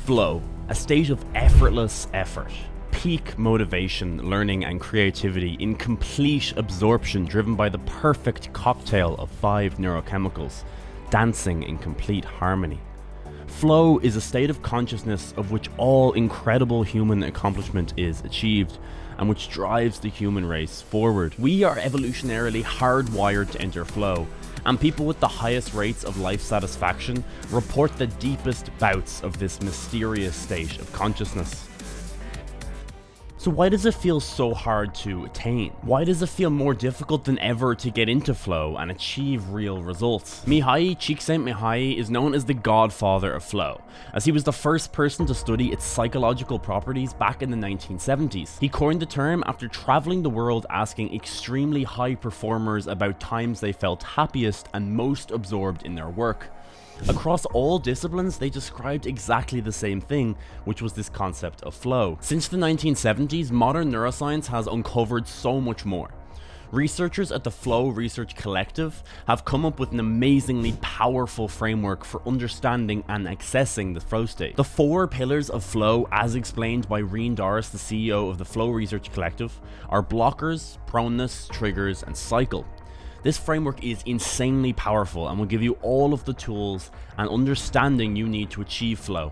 Flow, a state of effortless effort, peak motivation, learning and creativity in complete absorption driven by the perfect cocktail of 5 neurochemicals, dancing in complete harmony. Flow is a state of consciousness of which all incredible human accomplishment is achieved, and which drives the human race forward. We are evolutionarily hardwired to enter flow, and people with the highest rates of life satisfaction report the deepest bouts of this mysterious state of consciousness. So why does it feel so hard to attain? Why does it feel more difficult than ever to get into flow and achieve real results? Mihaly Csikszentmihalyi is known as the godfather of flow, as he was the first person to study its psychological properties back in the 1970s. He coined the term after traveling the world asking extremely high performers about times they felt happiest and most absorbed in their work. Across all disciplines, they described exactly the same thing, which was this concept of flow. Since the 1970s, modern neuroscience has uncovered so much more. Researchers at the Flow Research Collective have come up with an amazingly powerful framework for understanding and accessing the flow state. The 4 pillars of flow, as explained by Reen Doris, the CEO of the Flow Research Collective, are blockers, proneness, triggers, and cycle. This framework is insanely powerful and will give you all of the tools and understanding you need to achieve flow.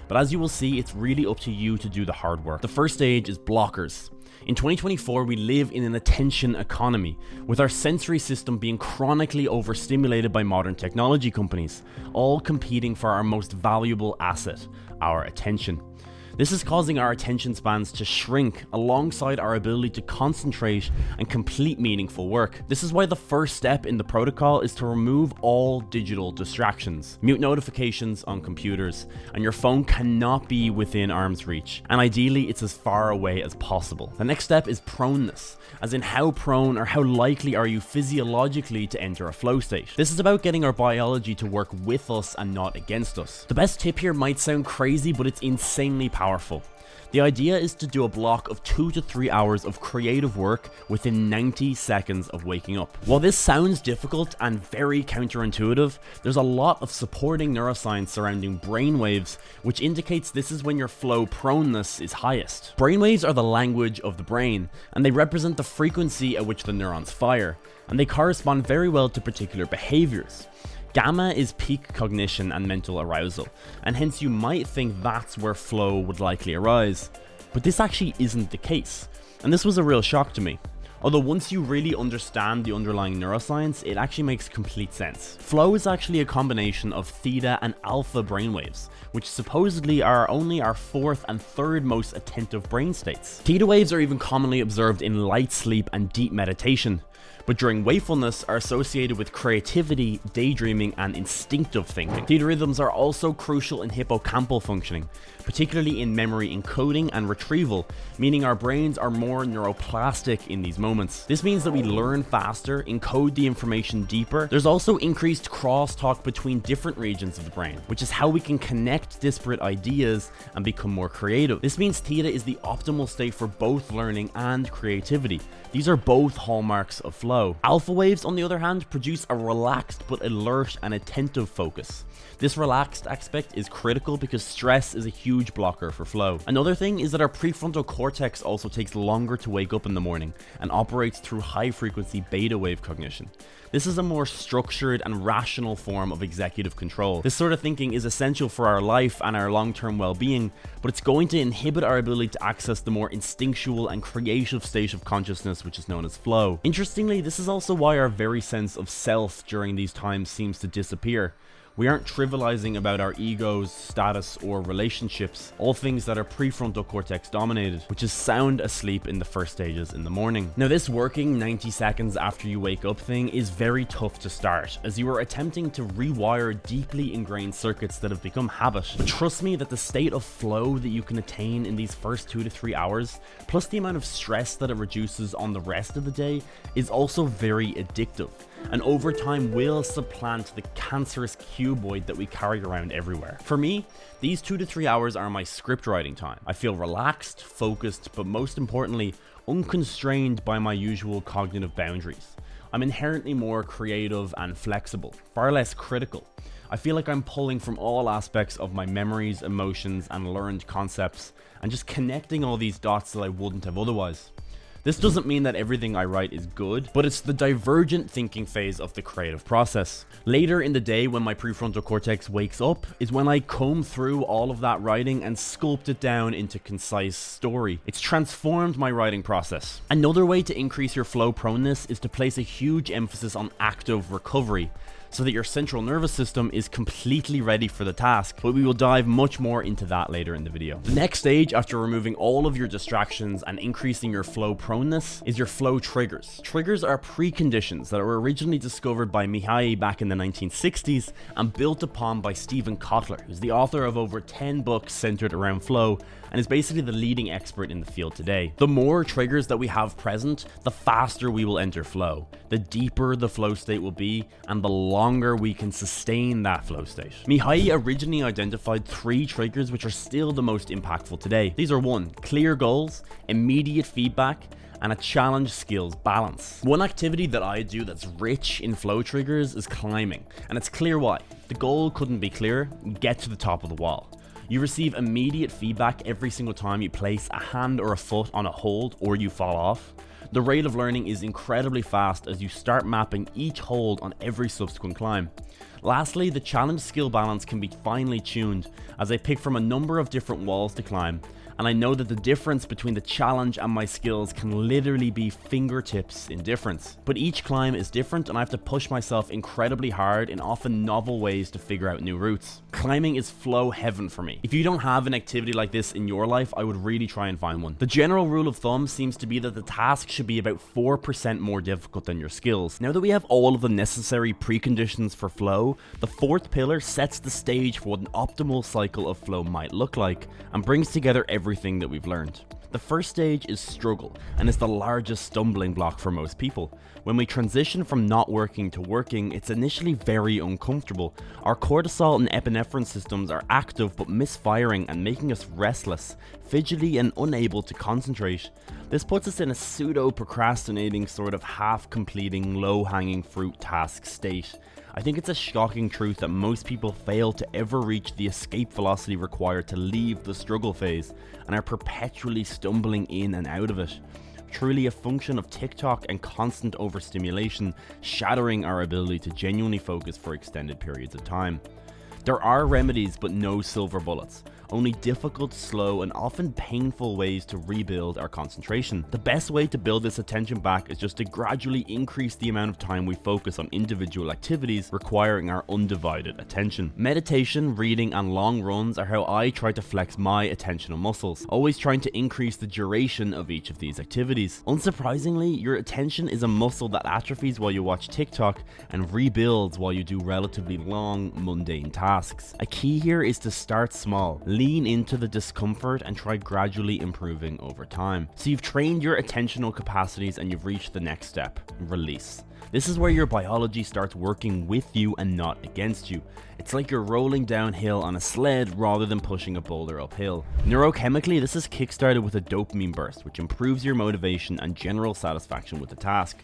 But as you will see, it's really up to you to do the hard work. The first stage is blockers. In 2024, we live in an attention economy, with our sensory system being chronically overstimulated by modern technology companies, all competing for our most valuable asset, our attention. This is causing our attention spans to shrink alongside our ability to concentrate and complete meaningful work. This is why the first step in the protocol is to remove all digital distractions. Mute notifications on computers, and your phone cannot be within arm's reach, and ideally it's as far away as possible. The next step is proneness, as in how prone or how likely are you physiologically to enter a flow state. This is about getting our biology to work with us and not against us. The best tip here might sound crazy, but it's insanely powerful. The idea is to do a block of 2 to 3 hours of creative work within 90 seconds of waking up. While this sounds difficult and very counterintuitive, there's a lot of supporting neuroscience surrounding brainwaves, which indicates this is when your flow proneness is highest. Brainwaves are the language of the brain, and they represent the frequency at which the neurons fire, and they correspond very well to particular behaviors. Gamma is peak cognition and mental arousal, and hence you might think that's where flow would likely arise. But this actually isn't the case, and this was a real shock to me. Although once you really understand the underlying neuroscience, it actually makes complete sense. Flow is actually a combination of theta and alpha brainwaves, which supposedly are only our 4th and 3rd most attentive brain states. Theta waves are even commonly observed in light sleep and deep meditation, but during wakefulness are associated with creativity, daydreaming, and instinctive thinking. Theta rhythms are also crucial in hippocampal functioning, particularly in memory encoding and retrieval, meaning our brains are more neuroplastic in these moments. This means that we learn faster, encode the information deeper. There's also increased crosstalk between different regions of the brain, which is how we can connect disparate ideas and become more creative. This means theta is the optimal state for both learning and creativity. These are both hallmarks of flow. Alpha waves, on the other hand, produce a relaxed but alert and attentive focus. This relaxed aspect is critical because stress is a huge blocker for flow. Another thing is that our prefrontal cortex also takes longer to wake up in the morning and operates through high frequency beta wave cognition. This is a more structured and rational form of executive control. This sort of thinking is essential for our life and our long-term well-being, but it's going to inhibit our ability to access the more instinctual and creative state of consciousness, which is known as flow. Interestingly, this is also why our very sense of self during these times seems to disappear. We aren't trivializing about our egos, status, or relationships, all things that are prefrontal cortex dominated, which is sound asleep in the first stages in the morning. Now, this working 90 seconds after you wake up thing is very tough to start, as you are attempting to rewire deeply ingrained circuits that have become habit. But trust me that the state of flow that you can attain in these first 2 to 3 hours, plus the amount of stress that it reduces on the rest of the day, is also very addictive, and over time will supplant the cancerous cuboid that we carry around everywhere. For me, these 2 to 3 hours are my script writing time. I feel relaxed, focused, but most importantly, unconstrained by my usual cognitive boundaries. I'm inherently more creative and flexible, far less critical. I feel like I'm pulling from all aspects of my memories, emotions, and learned concepts, and just connecting all these dots that I wouldn't have otherwise. This doesn't mean that everything I write is good, but it's the divergent thinking phase of the creative process. Later in the day, when my prefrontal cortex wakes up, is when I comb through all of that writing and sculpt it down into concise story. It's transformed my writing process. Another way to increase your flow proneness is to place a huge emphasis on active recovery, so that your central nervous system is completely ready for the task, but we will dive much more into that later in the video. The next stage after removing all of your distractions and increasing your flow proneness is your flow triggers. Triggers are preconditions that were originally discovered by Mihai back in the 1960s and built upon by Stephen Kotler, who's the author of over 10 books centered around flow and is basically the leading expert in the field today. The more triggers that we have present, the faster we will enter flow, the deeper the flow state will be, and the longer we can sustain that flow state. Mihai originally identified 3 triggers which are still the most impactful today. These are 1, clear goals, immediate feedback, and a challenge skills balance. One activity that I do that's rich in flow triggers is climbing, and it's clear why. The goal couldn't be clearer: get to the top of the wall. You receive immediate feedback every single time you place a hand or a foot on a hold or you fall off. The rate of learning is incredibly fast as you start mapping each hold on every subsequent climb. Lastly, the challenge skill balance can be finely tuned as I pick from a number of different walls to climb, and I know that the difference between the challenge and my skills can literally be fingertips in difference. But each climb is different and I have to push myself incredibly hard in often novel ways to figure out new routes. Climbing is flow heaven for me. If you don't have an activity like this in your life, I would really try and find one. The general rule of thumb seems to be that the task should be about 4% more difficult than your skills. Now that we have all of the necessary preconditions for flow, the 4th pillar sets the stage for what an optimal cycle of flow might look like and brings together everything that we've learned. The first stage is struggle, and is the largest stumbling block for most people. When we transition from not working to working, it's initially very uncomfortable. Our cortisol and epinephrine systems are active but misfiring and making us restless, fidgety, and unable to concentrate. This puts us in a pseudo-procrastinating, sort of half-completing, low-hanging fruit task state. I think it's a shocking truth that most people fail to ever reach the escape velocity required to leave the struggle phase and are perpetually stumbling in and out of it. Truly a function of TikTok and constant overstimulation, shattering our ability to genuinely focus for extended periods of time. There are remedies, but no silver bullets. Only difficult, slow, and often painful ways to rebuild our concentration. The best way to build this attention back is just to gradually increase the amount of time we focus on individual activities requiring our undivided attention. Meditation, reading, and long runs are how I try to flex my attentional muscles, always trying to increase the duration of each of these activities. Unsurprisingly, your attention is a muscle that atrophies while you watch TikTok and rebuilds while you do relatively long, mundane tasks. A key here is to start small. Lean into the discomfort and try gradually improving over time. So you've trained your attentional capacities and you've reached the next step: release. This is where your biology starts working with you and not against you. It's like you're rolling downhill on a sled rather than pushing a boulder uphill. Neurochemically, this is kickstarted with a dopamine burst, which improves your motivation and general satisfaction with the task.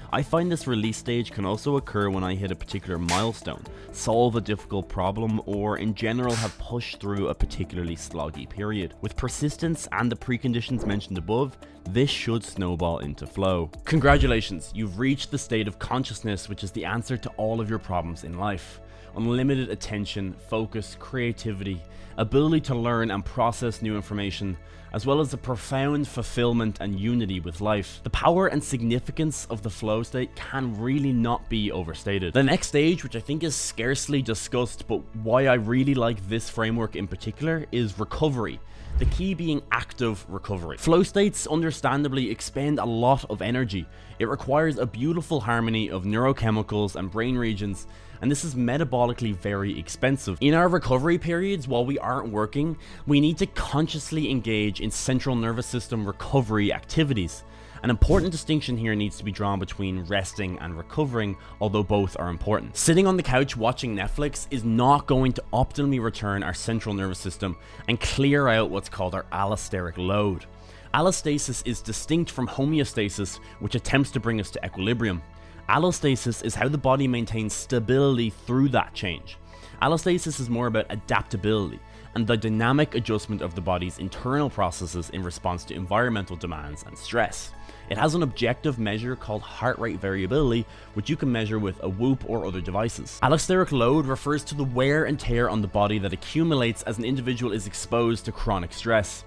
I find this release stage can also occur when I hit a particular milestone, solve a difficult problem, or in general have pushed through a particularly sloggy period. With persistence and the preconditions mentioned above, this should snowball into flow. Congratulations, you've reached the state of consciousness which is the answer to all of your problems in life. Unlimited attention, focus, creativity, ability to learn and process new information, as well as a profound fulfillment and unity with life. The power and significance of the flow state can really not be overstated. The next stage, which I think is scarcely discussed, but why I really like this framework in particular, is recovery. The key being active recovery. Flow states understandably expend a lot of energy. It requires a beautiful harmony of neurochemicals and brain regions, and this is metabolically very expensive. In our recovery periods, while we aren't working, we need to consciously engage in central nervous system recovery activities. An important distinction here needs to be drawn between resting and recovering, although both are important. Sitting on the couch watching Netflix is not going to optimally return our central nervous system and clear out what's called our allosteric load. Allostasis is distinct from homeostasis, which attempts to bring us to equilibrium. Allostasis is how the body maintains stability through that change. Allostasis is more about adaptability and the dynamic adjustment of the body's internal processes in response to environmental demands and stress. It has an objective measure called heart rate variability, which you can measure with a Whoop or other devices. Allosteric load refers to the wear and tear on the body that accumulates as an individual is exposed to chronic stress.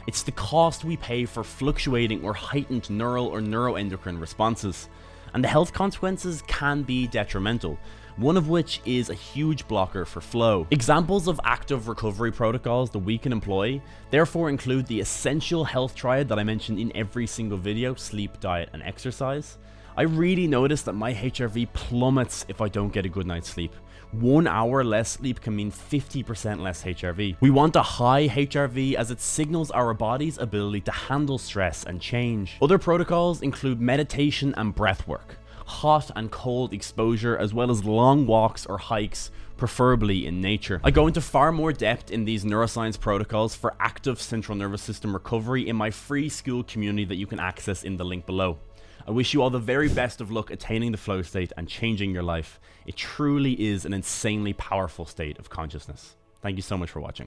It's the cost we pay for fluctuating or heightened neural or neuroendocrine responses. And the health consequences can be detrimental, one of which is a huge blocker for flow. Examples of active recovery protocols that we can employ therefore include the essential health triad that I mentioned in every single video: sleep, diet, and exercise. I really noticed that my HRV plummets if I don't get a good night's sleep. 1 hour less sleep can mean 50% less HRV. We want a high HRV as it signals our body's ability to handle stress and change. Other protocols include meditation and breath work, hot and cold exposure, as well as long walks or hikes, preferably in nature. I go into far more depth in these neuroscience protocols for active central nervous system recovery in my free school community that you can access in the link below. I wish you all the very best of luck attaining the flow state and changing your life. It truly is an insanely powerful state of consciousness. Thank you so much for watching.